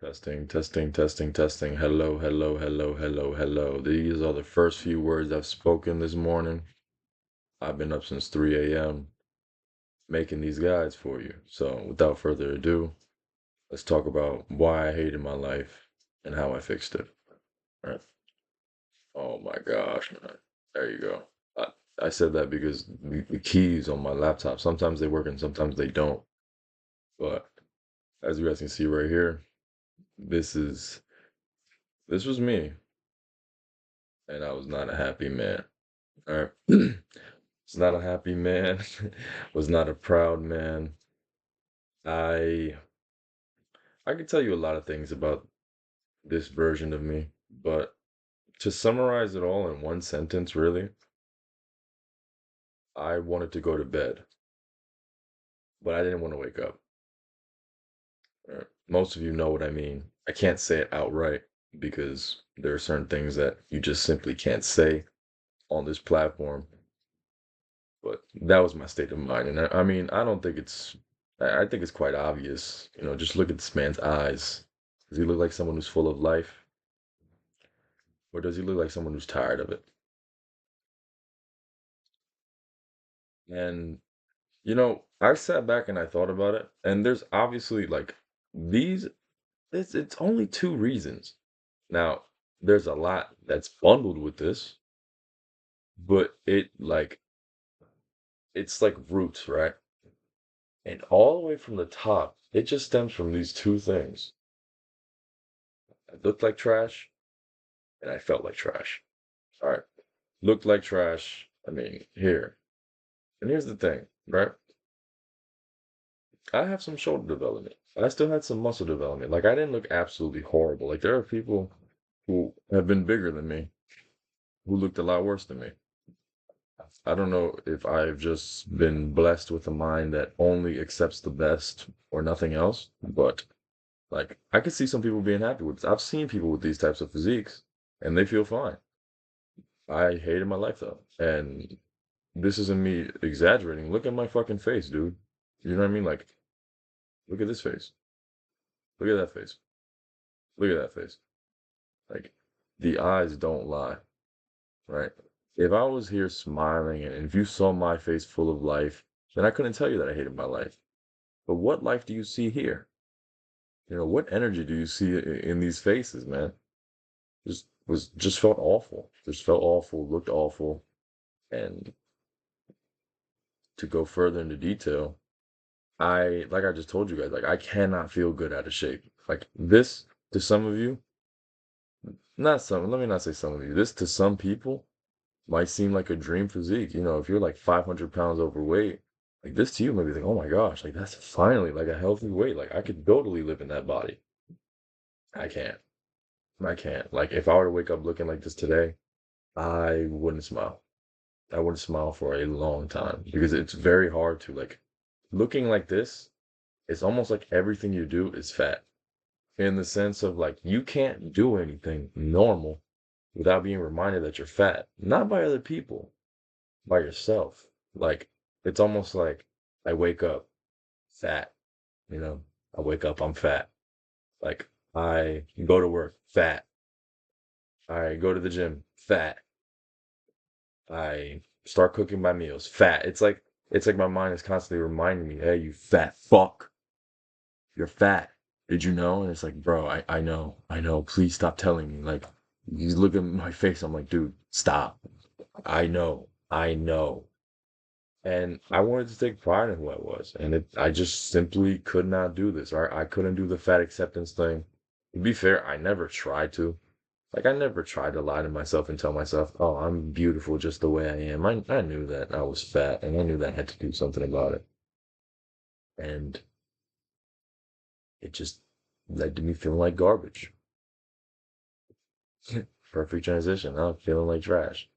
Testing, testing, testing, testing. Hello, hello, hello, hello, hello. These are the first few words I've spoken this morning. I've been up since 3 a.m. making these guides for you. So, without further ado, let's talk about why I hated my life and how I fixed it. All right. Oh my gosh, man. There you go. I said that because the keys on my laptop, sometimes they work and sometimes they don't. But as you guys can see right here, this is this was me, and I was not a happy man. All right. Was not a happy man, was not a proud man. I I could tell you a lot of things about this version of me, but to summarize it all in one sentence, really, I wanted to go to bed, but I didn't want to wake up. Most of you know what I mean. I can't say it outright because there are certain things that you just simply can't say on this platform. But that was my state of mind, and I mean, I don't think it's. I think it's quite obvious. Just look at this man's eyes. Does he look like someone who's full of life, or does he look like someone who's tired of it? And I sat back and I thought about it, and there's obviously like these. It's only two reasons. Now, there's a lot that's bundled with this, but it's like roots, right? And all the way from the top, it just stems from these two things. I looked like trash, and I felt like trash. All right. Looked like trash. I mean, here. And here's the thing, right? I have some shoulder development. I still had some muscle development. Like, I didn't look absolutely horrible. Like, there are people who have been bigger than me who looked a lot worse than me. I don't know if I've just been blessed with a mind that only accepts the best or nothing else, but like, I could see some people being happy with this. I've seen people with these types of physiques and they feel fine. I hated my life though. And this isn't me exaggerating. Look at my fucking face, dude. You know what I mean? Like, look at this face. Look at that face. Look at that face. Like, the eyes don't lie, right? If I was here smiling and if you saw my face full of life, then I couldn't tell you that I hated my life. But what life do you see here? What energy do you see in these faces, man? Just felt awful. Just felt awful, looked awful. And to go further into detail, like I just told you guys, like I cannot feel good out of shape. Like this to some of you, let me not say some of you, this to some people might seem like a dream physique. If you're like 500 pounds overweight, like this to you might be like, oh my gosh, like that's finally like a healthy weight. Like I could totally live in that body. I can't. I can't. Like if I were to wake up looking like this today, I wouldn't smile. I wouldn't smile for a long time because it's very hard to like looking like this. It's almost like everything you do is fat in the sense of like you can't do anything normal without being reminded that you're fat, not by other people, by yourself. Like it's almost like I wake up fat, you know. I wake up, I'm fat. Like I go to work, fat. I go to the gym, fat. I start cooking my meals, fat. It's like my mind is constantly reminding me, hey, you fat fuck, you're fat. Did you know? And it's like, bro, I know. Please stop telling me. Like, you look at my face, I'm like, dude, stop. I know. And I wanted to take pride in who I was, and I just simply could not do this. Right? I couldn't do the fat acceptance thing. To be fair, I never tried to. Like, I never tried to lie to myself and tell myself, oh, I'm beautiful just the way I am. I knew that I was fat, and I knew that I had to do something about it. And it just led to me feeling like garbage. Perfect transition. I'm feeling like trash.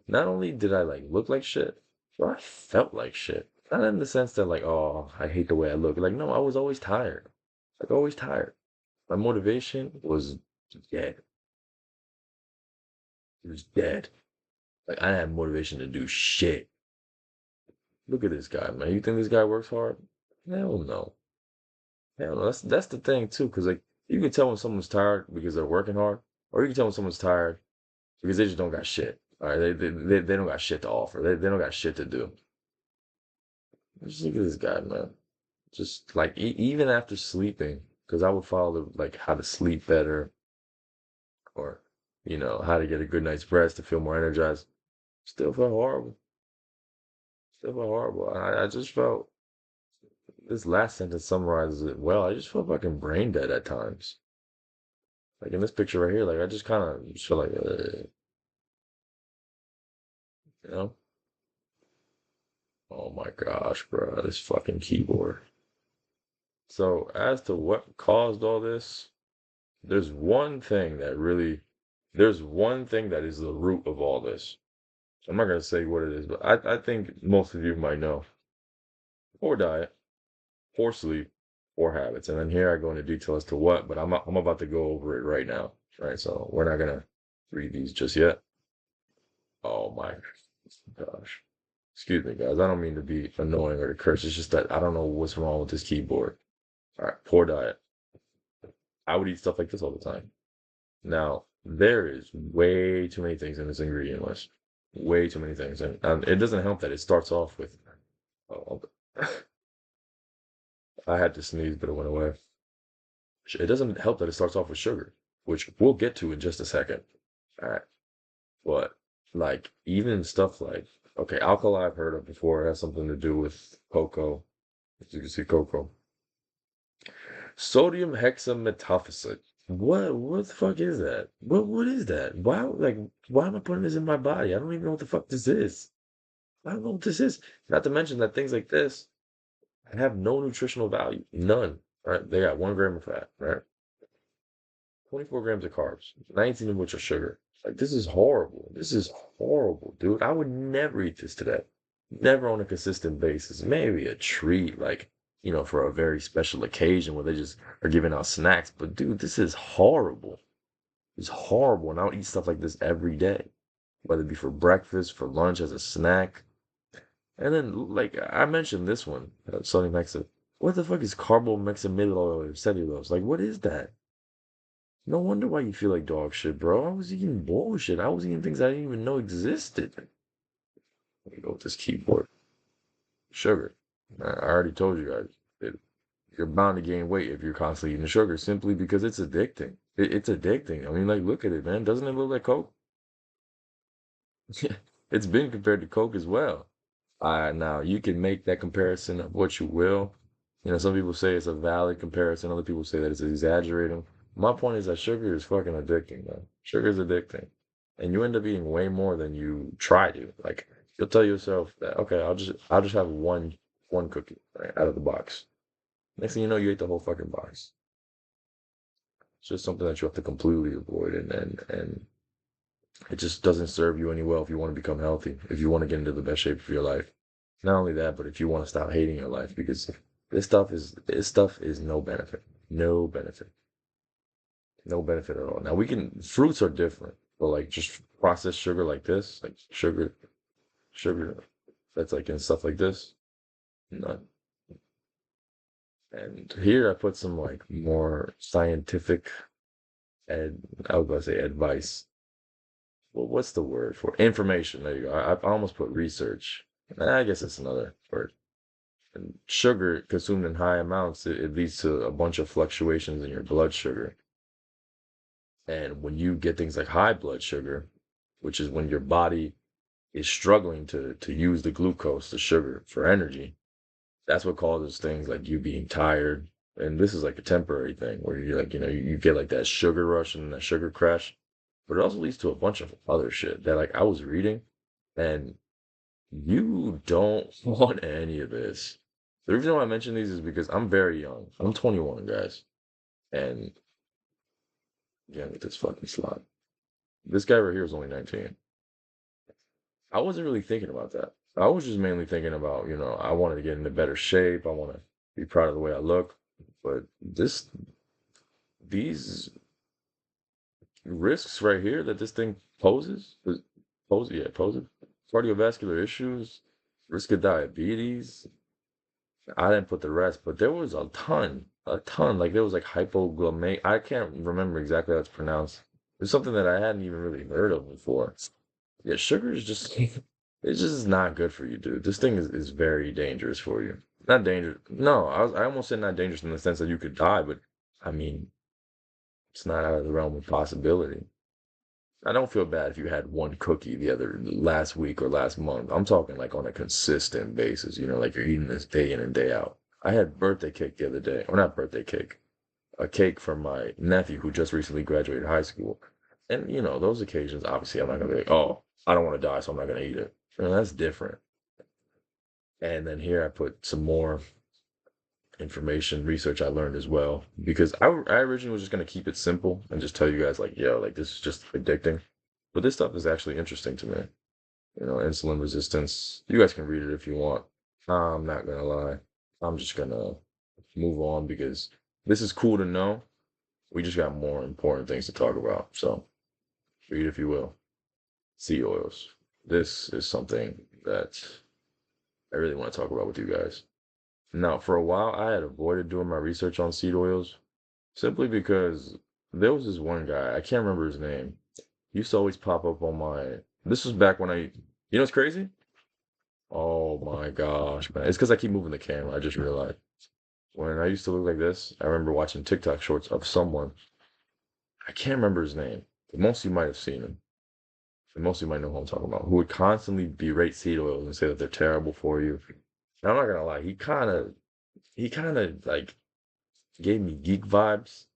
Not only did I like look like shit, but I felt like shit. Not in the sense that like, oh, I hate the way I look. Like, no, I was always tired. Like always tired. My motivation was dead. It was dead. Like I didn't have motivation to do shit. Look at this guy, man. You think this guy works hard? Hell no. Hell no. That's the thing too, because like You can tell when someone's tired because they're working hard, or you can tell when someone's tired because they just don't got shit. All right, they don't got shit to offer. They don't got shit to do. Just look at this guy, man. Just like even after sleeping, because I would follow like how to sleep better, or how to get a good night's rest to feel more energized. Still felt horrible. Still felt horrible. I just felt this last sentence summarizes it well. I just felt fucking brain dead at times. Like in this picture right here, like I just kind of feel like, you know. Oh my gosh, bro, this fucking keyboard. So as to what caused all this, there's one thing that really, there's one thing that is the root of all this. I'm not gonna say what it is, but I think most of you might know. Poor diet, poor sleep, poor habits. And then here I go into detail as to what, but I'm about to go over it right now. Right, so we're not gonna read these just yet. Oh my gosh. Excuse me, guys. I don't mean to be annoying or to curse. It's just that I don't know what's wrong with this keyboard. All right, poor diet. I would eat stuff like this all the time. Now, there is way too many things in this ingredient list. Way too many things. And it doesn't help that it starts off with. Oh, I had to sneeze, but it went away. It doesn't help that it starts off with sugar, which we'll get to in just a second. All right. But, like, even stuff like, okay, alkali I've heard of before. It has something to do with cocoa. As you can see, cocoa. Sodium hexamethophosphate. What the fuck is that? What is that? Why am I putting this in my body? I don't even know what the fuck this is. I don't know what this is. Not to mention that things like this have no nutritional value. None. Right? They got 1 gram of fat, right? 24 grams of carbs, 19 of which are sugar. Like this is horrible. This is horrible, dude. I would never eat this today. Never on a consistent basis. Maybe a treat, like, for a very special occasion where they just are giving out snacks. But dude, this is horrible. It's horrible. And I'll eat stuff like this every day, whether it be for breakfast, for lunch, as a snack. And then, like, I mentioned this one, sodium hexamide. What the fuck is carbamexamyl cellulose? Like, what is that? No wonder why you feel like dog shit, bro. I was eating bullshit. I was eating things I didn't even know existed. Let me go with this keyboard. Sugar. I already told you guys. You're bound to gain weight if you're constantly eating sugar simply because it's addicting. It's addicting. I mean, like, look at it, man. Doesn't it look like Coke? It's been compared to Coke as well. Now, you can make that comparison of what you will. Some people say it's a valid comparison. Other people say that it's exaggerating. My point is that sugar is fucking addicting, man. Sugar is addicting. And you end up eating way more than you try to. Like, you'll tell yourself that, okay, I'll just have one cookie, right, out of the box. Next thing you know, you ate the whole fucking box. It's just something that you have to completely avoid, and it just doesn't serve you any well if you want to become healthy, if you want to get into the best shape of your life. Not only that, but if you want to stop hating your life, because this stuff is no benefit. No benefit. No benefit at all. Now fruits are different, but like just processed sugar like this, like sugar that's like in stuff like this, none. And here I put some like more scientific I was about to say advice. Well, what's the word for information? There you go. I almost put research. I guess it's another word. And sugar consumed in high amounts, it leads to a bunch of fluctuations in your blood sugar. And when you get things like high blood sugar, which is when your body is struggling to use the glucose, the sugar, for energy, that's what causes things like you being tired. And this is like a temporary thing where you're like, you get like that sugar rush and that sugar crash. But it also leads to a bunch of other shit that like I was reading, and you don't want any of this. The reason why I mention these is because I'm very young. I'm 21, guys. And again, with this fucking slot. This guy right here is only 19. I wasn't really thinking about that. I was just mainly thinking about, I wanted to get into better shape. I want to be proud of the way I look. But these risks right here that this thing poses cardiovascular issues, risk of diabetes. I didn't put the rest, but there was a ton. a ton. Like there was like hypoglycemia. I can't remember exactly how it's pronounced. It's something that I hadn't even really heard of before. Yeah, sugar is just it's just not good for you, dude. This thing is very dangerous for you. Not dangerous. No, I almost said not dangerous in the sense that you could die, but I mean it's not out of the realm of possibility. I don't feel bad if you had one cookie the other last week or last month. I'm talking like on a consistent basis, like you're eating this day in and day out. I had birthday cake the other day, or not birthday cake, a cake from my nephew who just recently graduated high school. And those occasions, obviously, I'm not gonna be like, oh, I don't want to die, so I'm not gonna eat it. That's different. And then here I put some more information, research I learned as well, because I originally was just gonna keep it simple and just tell you guys like, yo, like this is just addicting. But this stuff is actually interesting to me. Insulin resistance. You guys can read it if you want. I'm not gonna lie. I'm just gonna move on because this is cool to know. We just got more important things to talk about. So read if you will. Seed oils. This is something that I really want to talk about with you guys. Now, for a while, I had avoided doing my research on seed oils simply because there was this one guy, I can't remember his name. He used to always pop up on my. This was back when what's crazy? Oh my gosh, man. It's because I keep moving the camera. I just realized. When I used to look like this, I remember watching TikTok shorts of someone. I can't remember his name, but most of you might have seen him. And most of you might know who I'm talking about. Who would constantly berate seed oils and say that they're terrible for you. And I'm not gonna lie, he kind of like gave me geek vibes.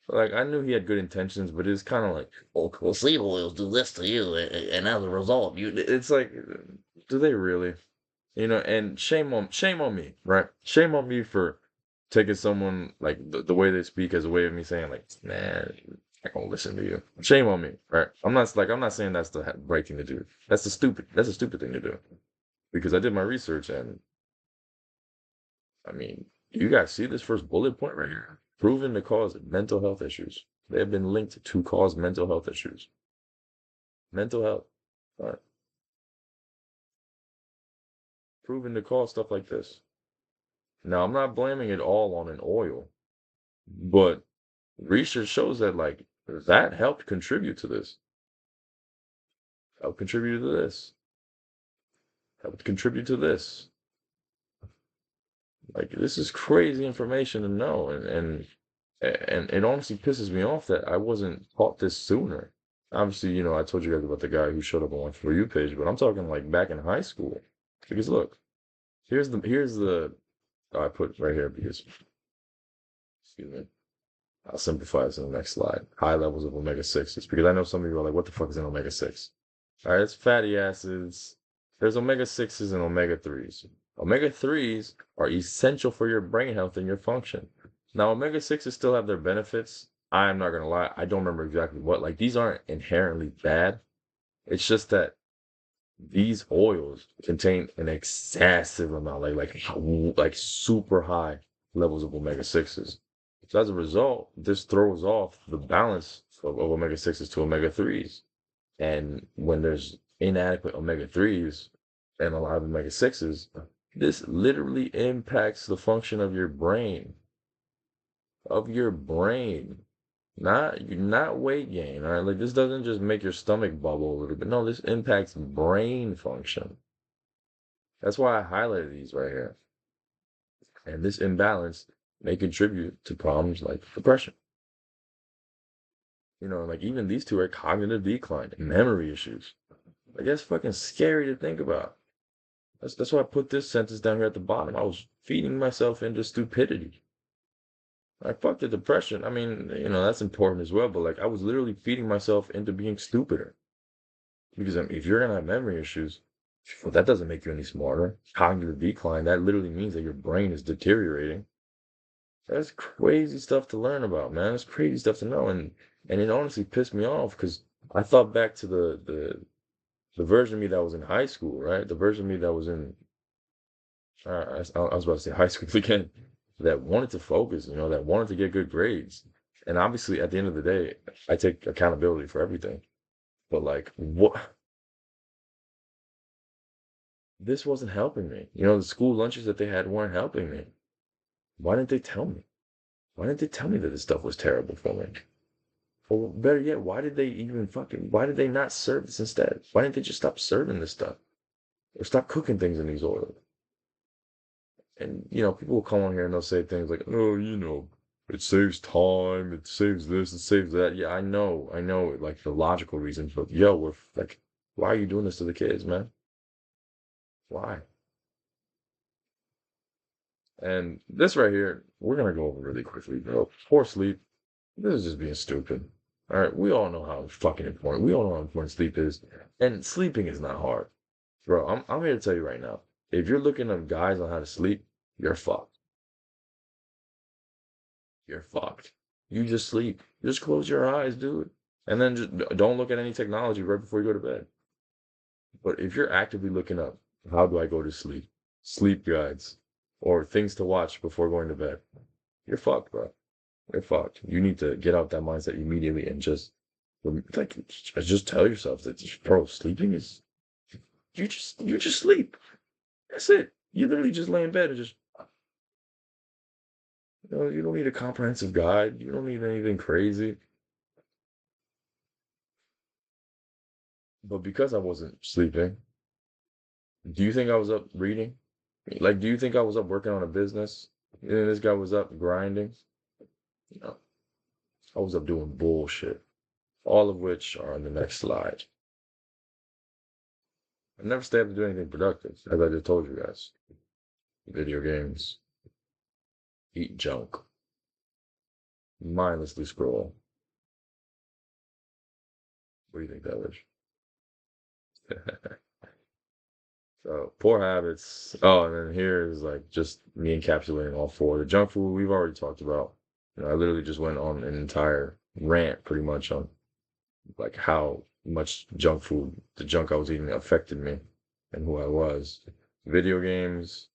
Like I knew he had good intentions, but it's kind of like, oh, well, seed oils do this to you, and as a result, you. It's like, do they really? And shame on me, right? Shame on me for taking someone like the way they speak as a way of me saying like, man, I gonna listen to you. Shame on me, right? I'm not saying that's the right thing to do. That's a stupid thing to do because I did my research and I mean, you guys see this first bullet point right here? Proven to cause mental health issues. They have been linked to cause mental health issues. Mental health. All right. Proven to cause stuff like this. Now, I'm not blaming it all on an oil, but research shows that like that helped contribute to this. Helped contribute to this. Helped contribute to this. Like this is crazy information to know, and it honestly pisses me off that I wasn't taught this sooner. Obviously, I told you guys about the guy who showed up on my For You page, but I'm talking like back in high school. Because look, here's the I put right here because excuse me. I'll simplify this in the next slide. High levels of omega sixes because I know some of you are like, what the fuck is an omega six? All right, it's fatty acids. There's omega sixes and omega threes. Omega threes are essential for your brain health and your function. Now, omega sixes still have their benefits. I'm not gonna lie, I don't remember exactly what. Like these aren't inherently bad. It's just that these oils contain an excessive amount, like super high levels of omega sixes. So as a result, this throws off the balance of omega sixes to omega threes. And when there's inadequate omega threes and a lot of omega sixes, this literally impacts the function of your brain, not weight gain. All right, like this doesn't just make your stomach bubble a little bit. No, this impacts brain function. That's why I highlighted these right here. And this imbalance may contribute to problems like depression. Like even these two are cognitive decline, memory issues. Like that's fucking scary to think about. That's why I put this sentence down here at the bottom. I was feeding myself into stupidity. I fuck the depression. I mean, that's important as well, but like I was literally feeding myself into being stupider. Because I mean, if you're gonna have memory issues, well, that doesn't make you any smarter. Cognitive decline, that literally means that your brain is deteriorating. That's crazy stuff to learn about, man. That's crazy stuff to know, and it honestly pissed me off because I thought back to the version of me that was in high school, right? The version of me that was in I was about to say high school again, that wanted to focus, that wanted to get good grades. And obviously, at the end of the day, I take accountability for everything. But like, what? This wasn't helping me. The school lunches that they had weren't helping me. Why didn't they tell me? Why didn't they tell me that this stuff was terrible for me? Or better yet, why did they not serve this instead? Why didn't they just stop serving this stuff? Or stop cooking things in these oils? And, people will come on here and they'll say things like, oh, it saves time, it saves this, it saves that. Yeah, I know, like the logical reasons, but yo, why are you doing this to the kids, man? Why? And this right here, we're gonna go over really quickly, bro. Poor sleep. This is just being stupid. All right, we all know how fucking important. We all know how important sleep is, and sleeping is not hard, bro. I'm here to tell you right now. If you're looking at guys on how to sleep, you're fucked. You're fucked. You just sleep. Just close your eyes, dude, and then just don't look at any technology right before you go to bed. But if you're actively looking up, how do I go to sleep? Sleep guides or things to watch before going to bed. You're fucked, bro. You're fucked. You need to get out that mindset immediately and just tell yourself that, bro, sleeping is you just sleep. That's it. You literally just lay in bed and just you don't need a comprehensive guide. You don't need anything crazy. But because I wasn't sleeping, do you think I was up reading? Like, do you think I was up working on a business? And this guy was up grinding? No, I was up doing bullshit. All of which are on the next slide. I never stayed up to do anything productive, as I just told you guys. Video games, eat junk, mindlessly scroll. What do you think that is? So poor habits. Oh, and then here is like just me encapsulating all four. The junk food we've already talked about. I literally just went on an entire rant pretty much on like how much junk food, the junk I was eating affected me and who I was. Video games,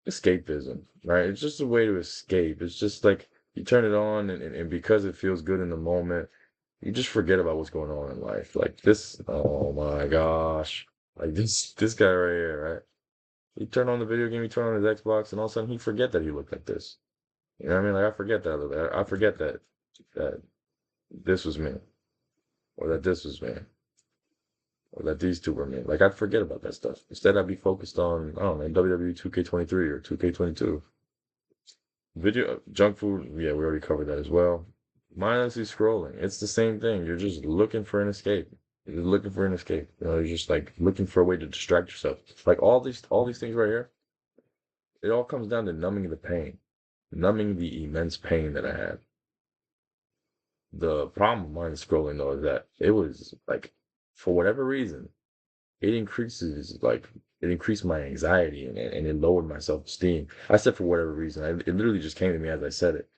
escapism, right? It's just a way to escape. It's just like you turn it on and because it feels good in the moment, you just forget about what's going on in life. Like this, oh my gosh. Like this guy right here, right? He turn on the video game, he turn on his Xbox, and all of a sudden he forget that he looked like this. You know what I mean? Like I forget that. I forget that this was me, or that this was me, or that these two were me. Like I'd forget about that stuff. Instead, I'd be focused on I don't know WWE 2K23 or 2K22. Video junk food, yeah, we already covered that as well. Mindlessly scrolling, it's the same thing. You're just looking for an escape. You're just looking for an escape. You're just like looking for a way to distract yourself. Like all these things right here, it all comes down to numbing the pain, numbing the immense pain that I had. The problem with mindless scrolling though is that it was like, for whatever reason, it increased my anxiety and it lowered my self-esteem. I said for whatever reason. It literally just came to me as I said it.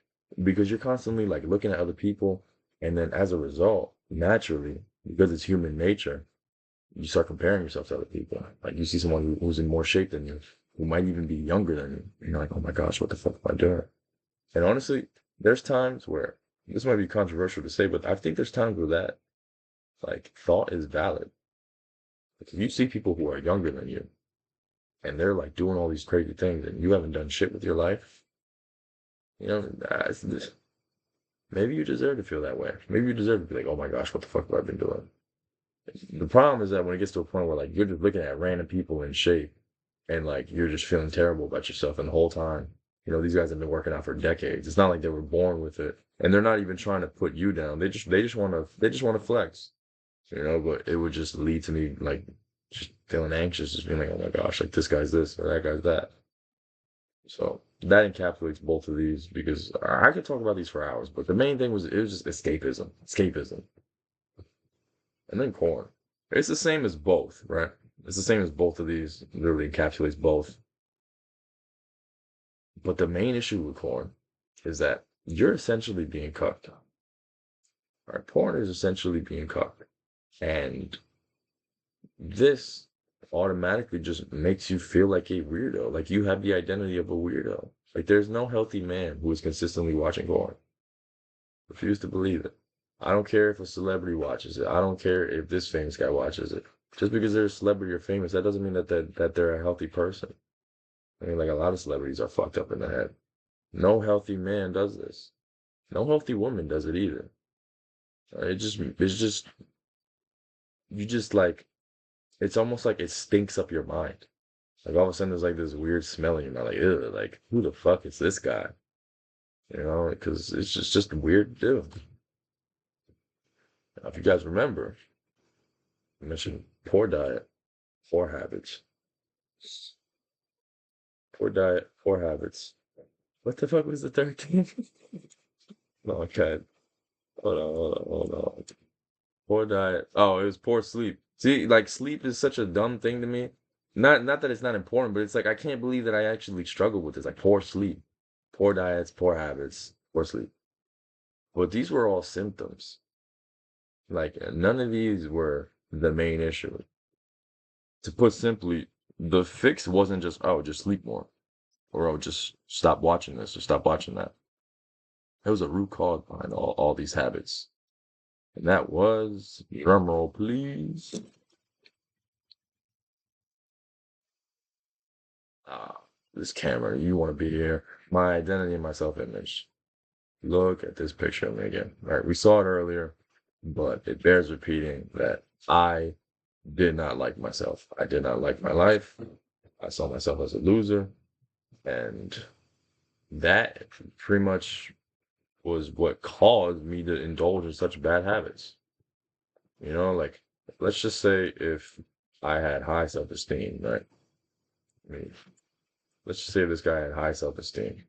Because you're constantly like looking at other people, and then as a result, naturally, because it's human nature, you start comparing yourself to other people. Like you see someone who's in more shape than you, who might even be younger than you. And you're like, oh my gosh, what the fuck am I doing? And honestly, there's times where this might be controversial to say, but I think there's times where that like thought is valid. Like, if you see people who are younger than you and they're like doing all these crazy things and you haven't done shit with your life, that's, maybe you deserve to feel that way. Maybe you deserve to be like, oh my gosh, what the fuck have I been doing? The problem is that when it gets to a point where like you're just looking at random people in shape and like you're just feeling terrible about yourself, and the whole time, these guys have been working out for decades. It's not like they were born with it, and they're not even trying to put you down. They just want to flex, But it would just lead to me like just feeling anxious, just being like, oh my gosh, like this guy's this or that guy's that. So that encapsulates both of these because I could talk about these for hours, but the main thing was it was just escapism, and then corn. It's the same as both, right? It's the same as both of these. Literally encapsulates both. But the main issue with porn is that you're essentially being cucked. Right? Porn is essentially being cucked. And this automatically just makes you feel like a weirdo. Like you have the identity of a weirdo. Like there's no healthy man who is consistently watching porn. Refuse to believe it. I don't care if a celebrity watches it. I don't care if this famous guy watches it. Just because they're a celebrity or famous, that doesn't mean that they're a healthy person. I mean, like a lot of celebrities are fucked up in the head. No healthy man does this. No healthy woman does it either. It's just, you just like, it's almost like it stinks up your mind. Like all of a sudden there's like this weird smell in your mouth, like, ew, like who the fuck is this guy? Because it's just weird to do. Now, if you guys remember, I mentioned poor diet, poor habits. Poor diet, poor habits. What the fuck was the third thing? No, okay. Hold on. Poor diet. Oh, it was poor sleep. See, like sleep is such a dumb thing to me. Not that it's not important, but it's like I can't believe that I actually struggle with this. Like poor sleep, poor diets, poor habits, poor sleep. But these were all symptoms. Like none of these were the main issue. To put simply, the fix wasn't just, oh, just sleep more, or oh, just stop watching this or stop watching that. There was a root cause behind all these habits. And that was, drumroll please, ah, this camera, you want to be here. My identity and my self-image. Look at this picture of me again. All right, we saw it earlier, but it bears repeating that I did not like myself. I did not like my life. I saw myself as a loser. And that pretty much was what caused me to indulge in such bad habits. Like, let's just say if I had high self-esteem, right? I mean, let's just say this guy had high self-esteem.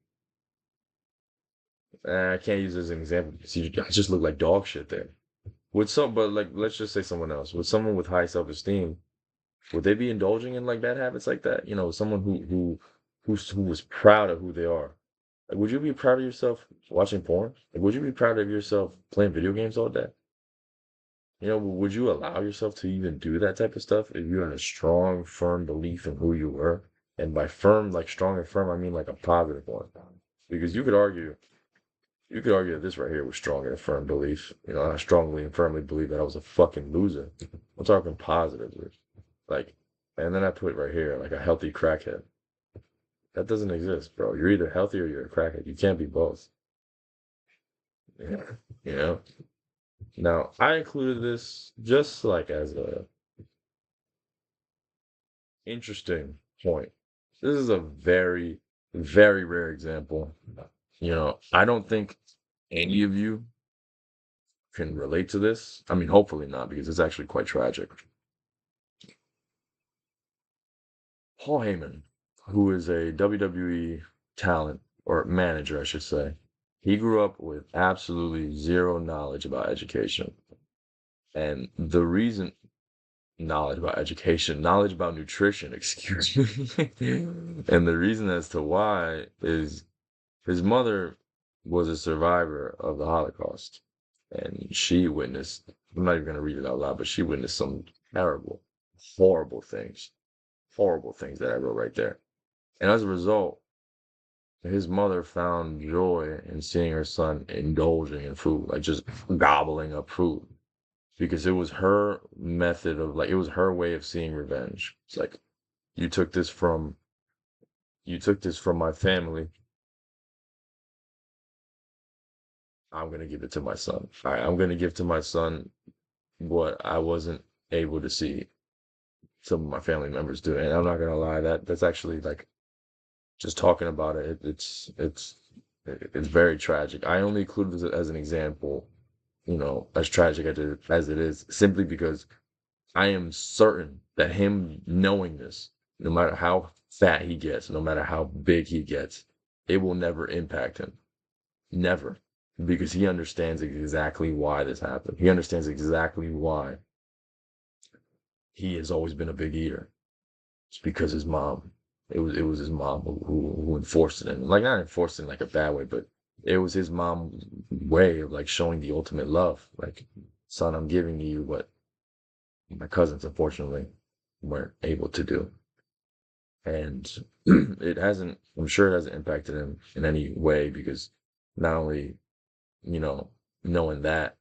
I can't use this as an example because I just look like dog shit there. But like, let's just say someone else. With someone with high self-esteem, would they be indulging in like bad habits like that? Someone who was proud of who they are. Like, would you be proud of yourself watching porn? Like, would you be proud of yourself playing video games all day? Would you allow yourself to even do that type of stuff if you had a strong, firm belief in who you were? And by firm, like strong and firm, I mean like a positive one. Because you could argue that this right here was strong and a firm belief. I strongly and firmly believe that I was a fucking loser. I'm talking positively. Like, and then I put right here, like a healthy crackhead. That doesn't exist, bro. You're either healthy or you're a crackhead. You can't be both. Yeah. You know? Now, I included this just like as a interesting point. This is a very, very rare example. I don't think any of you can relate to this. I mean, hopefully not, because it's actually quite tragic. Paul Heyman, who is a WWE talent or manager, I should say, he grew up with absolutely zero knowledge about education. And the reason, knowledge about nutrition, excuse me. And the reason as to why is his mother was a survivor of the Holocaust. And she witnessed, I'm not even going to read it out loud, but she witnessed some terrible, horrible things. Horrible things that I wrote right there. And as a result, his mother found joy in seeing her son indulging in food, like just gobbling up food. Because it was her method of like, it was her way of seeing revenge. It's like, you took this from, you took this from my family. I'm going to give it to my son. All right, I'm going to give to my son what I wasn't able to see some of my family members do. And I'm not going to lie, that's actually like, just talking about it, it's very tragic. I only included this as an example, as tragic as it is, simply because I am certain that him knowing this, no matter how fat he gets, no matter how big he gets, it will never impact him. Never. Because he understands exactly why this happened. He understands exactly why he has always been a big eater. It's because his mom. It was his mom who enforced it, and like not enforced it in like a bad way, but it was his mom's way of like showing the ultimate love. Like, son, I'm giving you what my cousins unfortunately weren't able to do, and I'm sure it hasn't impacted him in any way because not only knowing that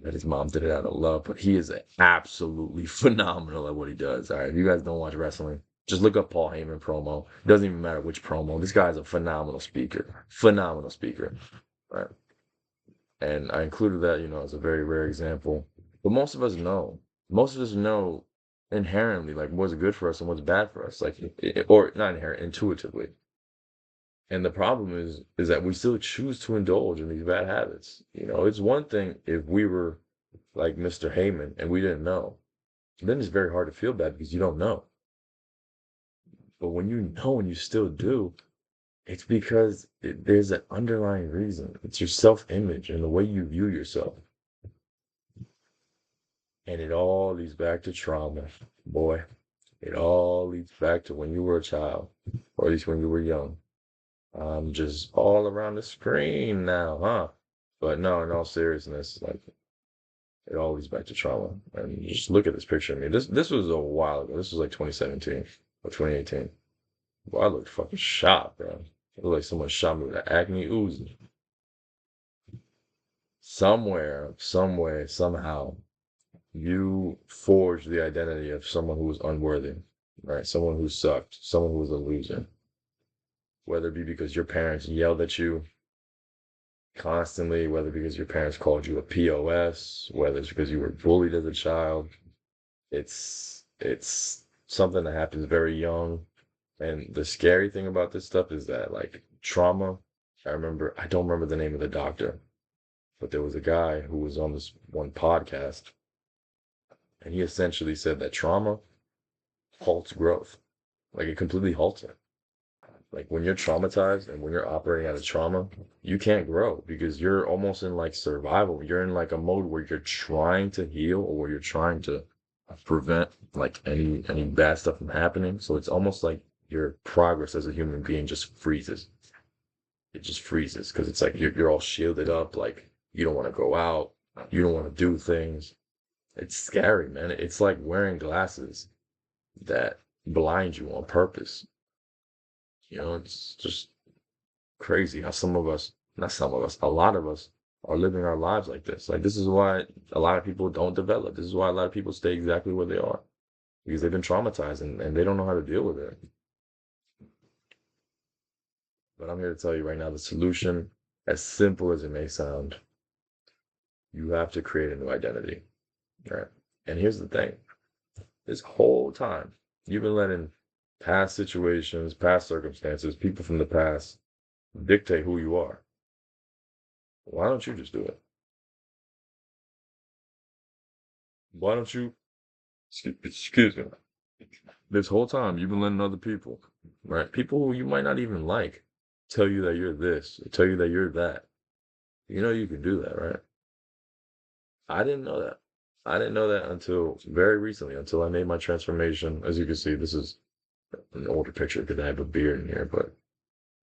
his mom did it out of love, but he is absolutely phenomenal at what he does. All right, if you guys don't watch wrestling, just look up Paul Heyman promo. It doesn't even matter which promo. This guy is a phenomenal speaker. Phenomenal speaker. All right. And I included that, as a very rare example. But most of us know. Most of us know inherently, like, what's good for us and what's bad for us, like, or not inherent, intuitively. And the problem is that we still choose to indulge in these bad habits. It's one thing if we were like Mr. Heyman and we didn't know. Then it's very hard to feel bad because you don't know. But when you know and you still do, it's because there's an underlying reason. It's your self-image and the way you view yourself. And it all leads back to trauma, boy. It all leads back to when you were a child, or at least when you were young. I'm just all around the screen now, huh? But no, in all seriousness, like it all leads back to trauma. And just look at this picture of me. This was a while ago. This was like 2017 or 2018. Well, I looked fucking shot, bro. It looked like someone shot me with an acne Uzi. Somewhere, some way, somehow, you forged the identity of someone who was unworthy, right? Someone who sucked, someone who was a loser. Whether it be because your parents yelled at you constantly, whether because your parents called you a POS, whether it's because you were bullied as a child. It's something that happens very young. And the scary thing about this stuff is that like trauma, I don't remember the name of the doctor, but there was a guy who was on this one podcast and he essentially said that trauma halts growth. Like it completely halts it. Like when you're traumatized and when you're operating out of trauma, you can't grow because you're almost in like survival. You're in like a mode where you're trying to heal or where you're trying to prevent like any bad stuff from happening. So it's almost like your progress as a human being just freezes. It just freezes because it's like you're all shielded up, like you don't want to go out, you don't want to do things. It's scary, man. It's like wearing glasses that blind you on purpose. It's just crazy how some of us, not some of us, a lot of us are living our lives like this. Like this is why a lot of people don't develop. This is why a lot of people stay exactly where they are because they've been traumatized and they don't know how to deal with it. But I'm here to tell you right now, the solution, as simple as it may sound, you have to create a new identity. Right? And here's the thing. This whole time, you've been letting past situations, past circumstances, people from the past dictate who you are. Why don't you just do it? Why don't you, excuse me, this whole time you've been letting other people, right? People who you might not even like tell you that you're this, or tell you that you're that. You can do that, right? I didn't know that. I didn't know that until very recently, until I made my transformation. As you can see, this is an older picture because I have a beard in here, but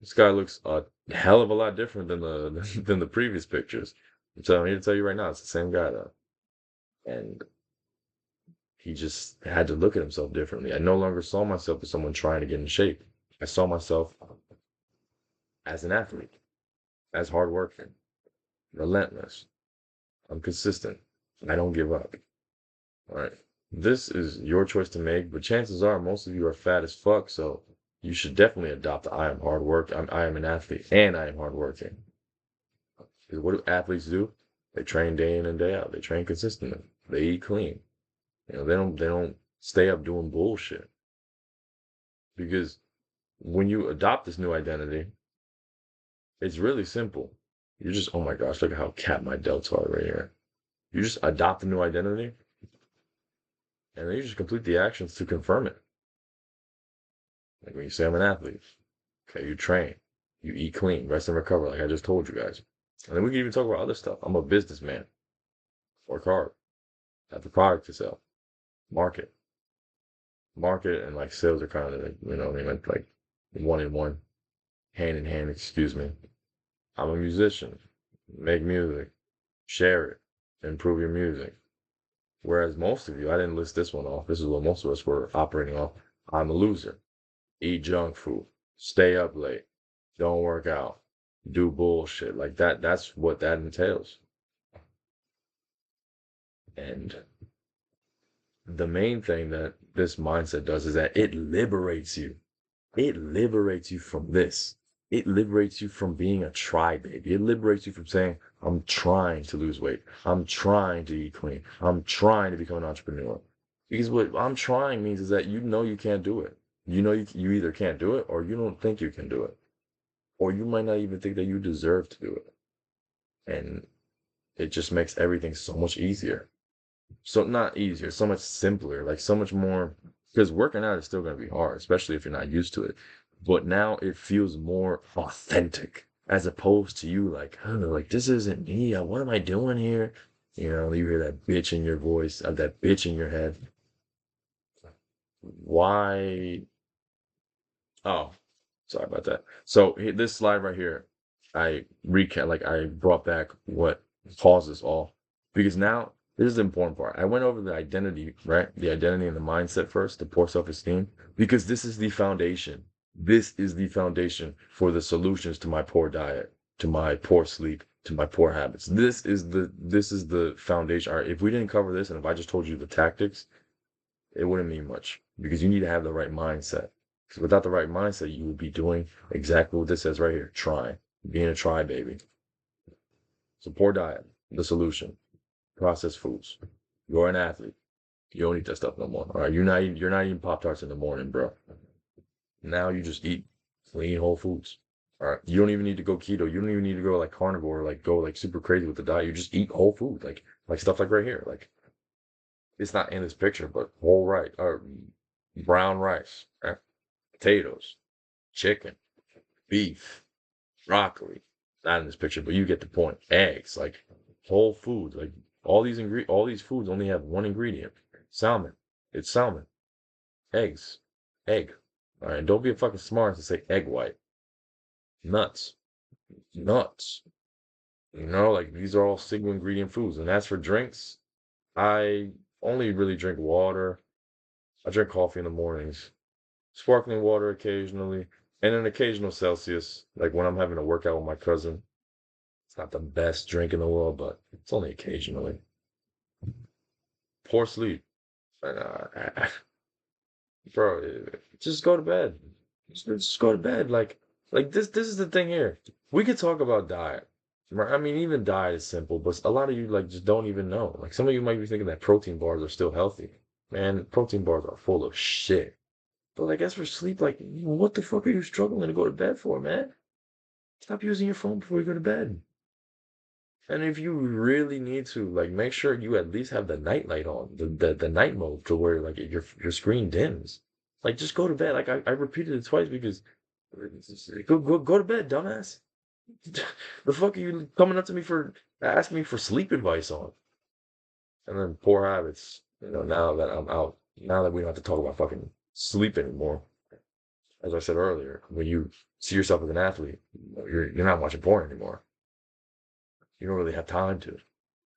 this guy looks a hell of a lot different than the than the previous pictures. I'm here to tell you right now, it's the same guy though. And he just had to look at himself differently. I no longer saw myself as someone trying to get in shape. I saw myself as an athlete, as hardworking, relentless. I'm consistent. I don't give up. All right. This is your choice to make, but chances are most of you are fat as fuck, so you should definitely adopt the I am hard work. I am an athlete and I am hardworking. Because what do athletes do? They train day in and day out. They train consistently. They eat clean. They don't stay up doing bullshit. Because when you adopt this new identity, it's really simple. You just, oh my gosh, look at how cat my delts are right here. You just adopt a new identity, and then you just complete the actions to confirm it. Like when you say I'm an athlete, okay, you train, you eat clean, rest and recover, like I just told you guys. And then we can even talk about other stuff. I'm a businessman. Work hard. Have the product to sell. Market. Market and like sales are kind of like, what I mean, like one in one, hand in hand, excuse me. I'm a musician. Make music. Share it. Improve your music. Whereas most of you, I didn't list this one off. This is what most of us were operating off. I'm a loser. Eat junk food. Stay up late. Don't work out. Do bullshit. Like that. That's what that entails. And the main thing that this mindset does is that it liberates you. It liberates you from this. it liberates you from being a try baby. It liberates you from saying, I'm trying to lose weight. I'm trying to eat clean. I'm trying to become an entrepreneur. Because what I'm trying means is that you know you can't do it. You know you either can't do it or you don't think you can do it. Or you might not even think that you deserve to do it. And it just makes everything so much easier. So not easier, so much simpler, like so much more, because working out is still going to be hard, especially if you're not used to it. But now it feels more authentic as opposed to you like, oh, like this isn't me. What am I doing here? You know, you hear that bitch in your voice, that bitch in your head. Why? Oh, sorry about that. So this slide right here, I recap, like I brought back what caused this all, because now this is the important part. I went over the identity, right? The identity and the mindset first, the poor self-esteem, because this is the foundation. This is the foundation for the solutions to my poor diet, to my poor sleep, to my poor habits. This is the foundation. All right, if we didn't cover this, and if I just told you the tactics, it wouldn't mean much because you need to have the right mindset. Because without the right mindset, you would be doing exactly what this says right here, trying, being a try baby. So poor diet, the solution. Processed foods. You're an athlete. You don't eat that stuff no more. All right, you're not eating Pop Tarts in the morning, bro. Now you just eat clean whole foods. All right, you don't even need to go keto. You don't even need to go like carnivore, like go like super crazy with the diet. You just eat whole food, like stuff like right here. Like it's not in this picture, but whole rice or brown rice, right? Potatoes, chicken, beef, broccoli. Not in this picture, but you get the point. Eggs, like whole foods, like all these foods only have one ingredient. Salmon. It's salmon. Eggs. Egg. All right, don't be a fucking smart to say egg white. Nuts. Nuts. You know, like these are all single ingredient foods. And as for drinks, I only really drink water. I drink coffee in the mornings, sparkling water occasionally, and an occasional Celsius, like when I'm having a workout with my cousin. It's not the best drink in the world, but it's only occasionally. Poor sleep. And, bro, just go to bed. Just go to bed. Like this is the thing here. We could talk about diet. Right? I mean, even diet is simple, but a lot of you like just don't even know. Like some of you might be thinking that protein bars are still healthy. Man, protein bars are full of shit. But like as for sleep, like what the fuck are you struggling to go to bed for, man? Stop using your phone before you go to bed. And if you really need to, like make sure you at least have the night light on, the night mode to where like your screen dims. Like just go to bed. Like I repeated it twice because go to bed, dumbass. The fuck are you coming up to me for asking me for sleep advice on? And then poor habits. You know, now that I'm out, now that we don't have to talk about fucking sleep anymore. As I said earlier, when you see yourself as an athlete, you're not watching porn anymore. You don't really have time to.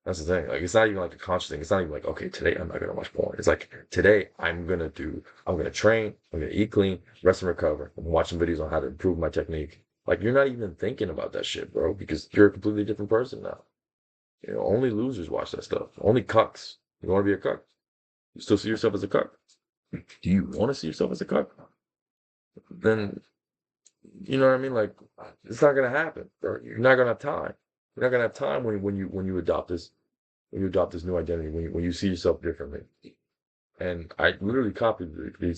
That's the thing. Like it's not even like a conscious thing. It's not even like, okay, today I'm not gonna watch porn. It's like today I'm gonna train, I'm gonna eat clean, rest and recover. I'm watching videos on how to improve my technique. Like you're not even thinking about that shit, bro, because you're a completely different person now. You know, only losers watch that stuff. Only cucks. You wanna be a cuck? You still see yourself as a cuck? Do you wanna see yourself as a cuck? Then you know what I mean? Like it's not gonna happen, bro. You're not gonna have time. You're not gonna have time when you adopt this when you adopt this new identity, when you see yourself differently. And I literally copied the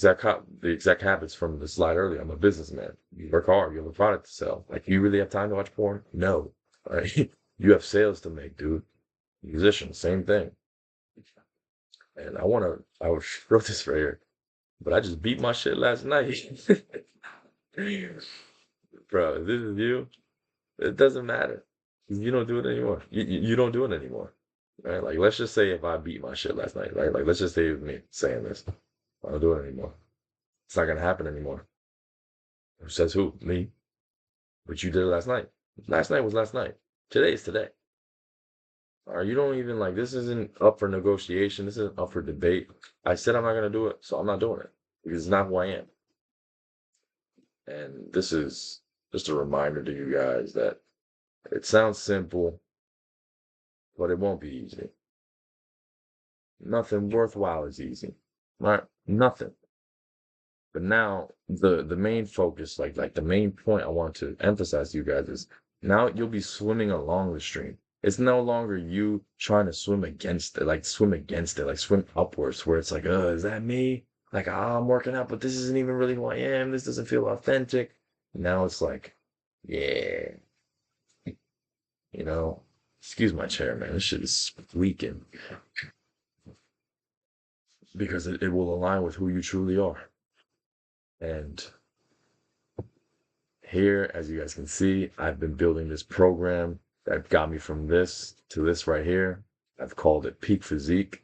exact habits from the slide earlier. I'm a businessman. You work hard. You have a product to sell. Like, you really have time to watch porn? No. All right. You have sales to make, dude. Musician, same thing. And I wrote this right here, but I just beat my shit last night. Bro, if this is you, it doesn't matter. You don't do it anymore. You don't do it anymore. Right? Like, let's just say if I beat my shit last night, right? Like, let's just say it was me saying this. I don't do it anymore. It's not gonna happen anymore. Who says who? Me. But you did it last night. Last night was last night. Today is today. All right, you don't even like this isn't up for negotiation. This isn't up for debate. I said I'm not gonna do it, so I'm not doing it because it's not who I am. And this is just a reminder to you guys that it sounds simple, but it won't be easy. Nothing worthwhile is easy. Right? Nothing. But now the main focus, like the main point I want to emphasize to you guys is now you'll be swimming along the stream. It's no longer you trying to swim against it, like swim upwards, where it's like, is that me? Like, I'm working out, but this isn't even really who I am. This doesn't feel authentic. Now it's like, yeah, you know, excuse my chair, man. This shit is squeaking because it will align with who you truly are. And here, as you guys can see, I've been building this program that got me from this to this right here. I've called it Peak Physique.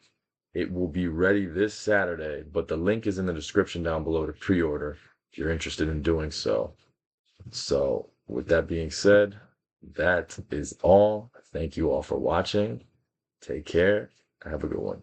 It will be ready this Saturday, but the link is in the description down below to pre-order if you're interested in doing so. So with that being said, that is all. Thank you all for watching. Take care. Have a good one.